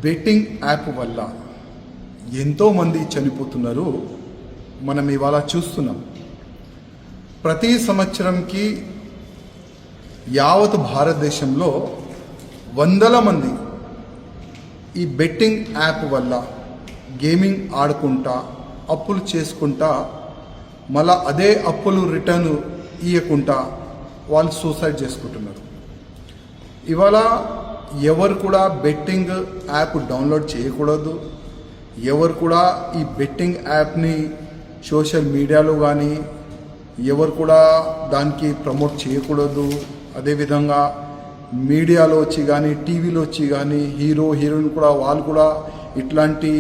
Betting app వల్ల ఎంతోమంది చనిపోతున్నారు. మనం ఇవాళ చూస్తున్నాం. ప్రతి సంవత్సరంకి యావత్ భారతదేశంలో వందల మంది ఈ బెట్టింగ్ యాప్ వల్ల గేమింగ్ ఆడుకుంటా అప్పులు చేసుకుంటా మళ్ళా అదే అప్పులు రిటర్న్ ఇవ్వకుండా వాళ్ళు సూసైడ్ చేసుకుంటున్నారు. ఇవాళ ఎవరు కూడా బెట్టింగ్ యాప్ డౌన్లోడ్ చేయకూడదు. ఎవరు కూడా ఈ బెట్టింగ్ యాప్ని సోషల్ మీడియాలో కానీ ఎవరు కూడా దానికి ప్రమోట్ చేయకూడదు. అదేవిధంగా మీడియాలో వచ్చి కానీ టీవీలో వచ్చి కానీ హీరో హీరోయిన్ కూడా వాళ్ళు కూడా ఇట్లాంటి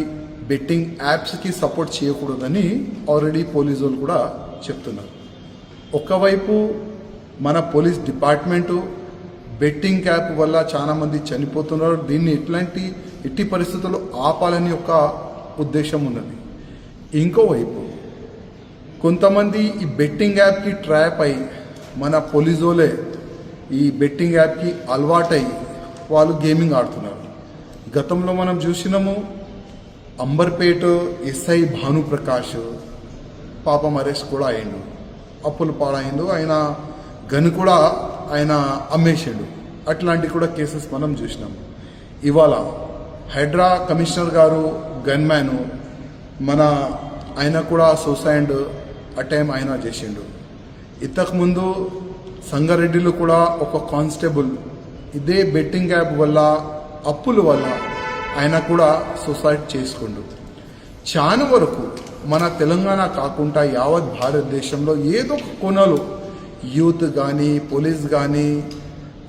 బెట్టింగ్ యాప్స్కి సపోర్ట్ చేయకూడదని ఆల్రెడీ పోలీసు వాళ్ళు కూడా చెప్తున్నారు. ఒకవైపు మన పోలీస్ డిపార్ట్మెంటు బెట్టింగ్ యాప్ వల్ల చాలామంది చనిపోతున్నారు. దీన్ని ఎట్టి పరిస్థితుల్లో ఆపాలని ఒక ఉద్దేశం ఉన్నది. ఇంకోవైపు కొంతమంది ఈ బెట్టింగ్ యాప్కి ట్రాప్ అయి మన పోలీసులే ఈ బెట్టింగ్ యాప్కి అలవాటై వాళ్ళు గేమింగ్ ఆడుతున్నారు. గతంలో మనం చూసినాము, అంబర్పేట ఎస్ఐ భానుప్రకాష్ పాపం అరెస్ట్ కూడా అయ్యిండు, అప్పులు పాడైండు, ఆయన గన్ కూడా ఆయన అమ్మేసాడు. అట్లాంటి కూడా కేసెస్ మనం చూసినాం. ఇవాళ హైడ్రా కమిషనర్ గారు గన్మ్యాన్ ఆయన కూడా సూసైడ్ అటెంప్ట్ ఆయన చేసిండు. ఇంతకుముందు సంగారెడ్డిలో కూడా ఒక కానిస్టేబుల్ ఇదే బెట్టింగ్ యాప్ వల్ల అప్పుల వల్ల ఆయన కూడా సూసైడ్ చేసుకుండు. చాలా వరకు మన తెలంగాణ కాకుండా యావత్ భారతదేశంలో ఏదో ఒక కోణలో యూత్ కానీ పోలీస్ కానీ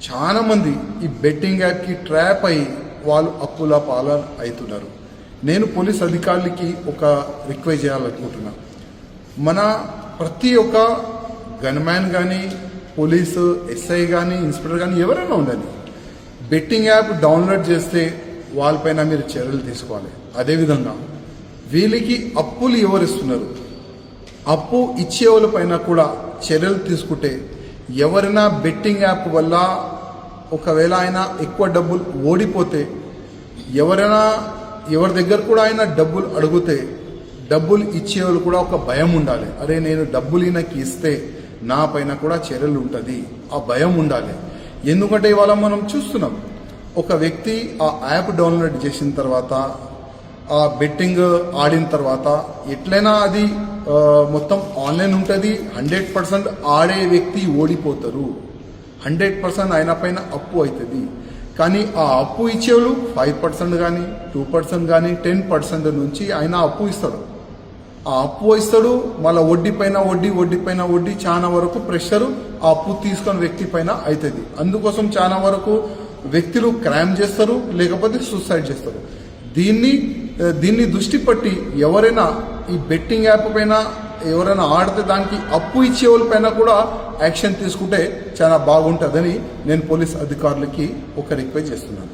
చాలామంది ఈ బెట్టింగ్ యాప్కి ట్రాప్ అయ్యి వాళ్ళు అప్పుల పాలన అవుతున్నారు. నేను పోలీస్ అధికారులకి ఒక రిక్వెస్ట్ చేయాలనుకుంటున్నా. మన ప్రతి ఒక్క గన్మ్యాన్ కానీ పోలీసు ఎస్ఐ కానీ ఇన్స్పెక్టర్ కానీ ఎవరైనా ఉండాలి, బెట్టింగ్ యాప్ డౌన్లోడ్ చేస్తే వాళ్ళపైన మీరు చర్యలు తీసుకోవాలి. అదేవిధంగా వీళ్ళకి అప్పులు ఎవరిస్తున్నారు, అప్పు ఇచ్చే వాళ్ళపైన కూడా చర్యలు తీసుకుంటే ఎవరైనా బెట్టింగ్ యాప్ వల్ల ఒకవేళ ఆయన ఎక్కువ డబ్బులు ఓడిపోతే ఎవరి దగ్గర కూడా ఆయన డబ్బులు అడిగితే డబ్బులు ఇచ్చేవాళ్ళు కూడా ఒక భయం ఉండాలి. అరే నేను డబ్బులు ఈయనకి ఇస్తే నా పైన కూడా చర్యలు ఉంటుంది, ఆ భయం ఉండాలి. ఎందుకంటే ఇవాళ మనం చూస్తున్నాం, ఒక వ్యక్తి ఆ యాప్ డౌన్లోడ్ చేసిన తర్వాత ఆ బెట్టింగ్ ఆడిన తర్వాత ఎట్లయినా అది మొత్తం ఆన్లైన్ ఉంటుంది. 100% ఆడే వ్యక్తి ఓడిపోతారు. 100% ఆయన పైన అప్పు అవుతుంది. కానీ ఆ అప్పు ఇచ్చేవాళ్ళు 5% కానీ 2% కానీ 10% నుంచి ఆయన అప్పు ఇస్తాడు. ఆ అప్పు ఇస్తాడు, మళ్ళీ వడ్డీ పైన వడ్డీ చాలా వరకు ప్రెషరు ఆ అప్పు తీసుకున్న వ్యక్తి పైన అవుతుంది. అందుకోసం చాలా వరకు వ్యక్తులు క్రైమ్ చేస్తారు, లేకపోతే సూసైడ్ చేస్తారు. దీన్ని దృష్టి పట్టి ఎవరైనా ఈ బెట్టింగ్ యాప్ పైన ఎవరైనా ఆడితే దానికి అప్పు ఇచ్చే వాళ్ళ పైన కూడా యాక్షన్ తీసుకుంటే చాలా బాగుంటుందని నేను పోలీస్ అధికారులకి ఒక రిక్వెస్ట్ చేస్తున్నాను.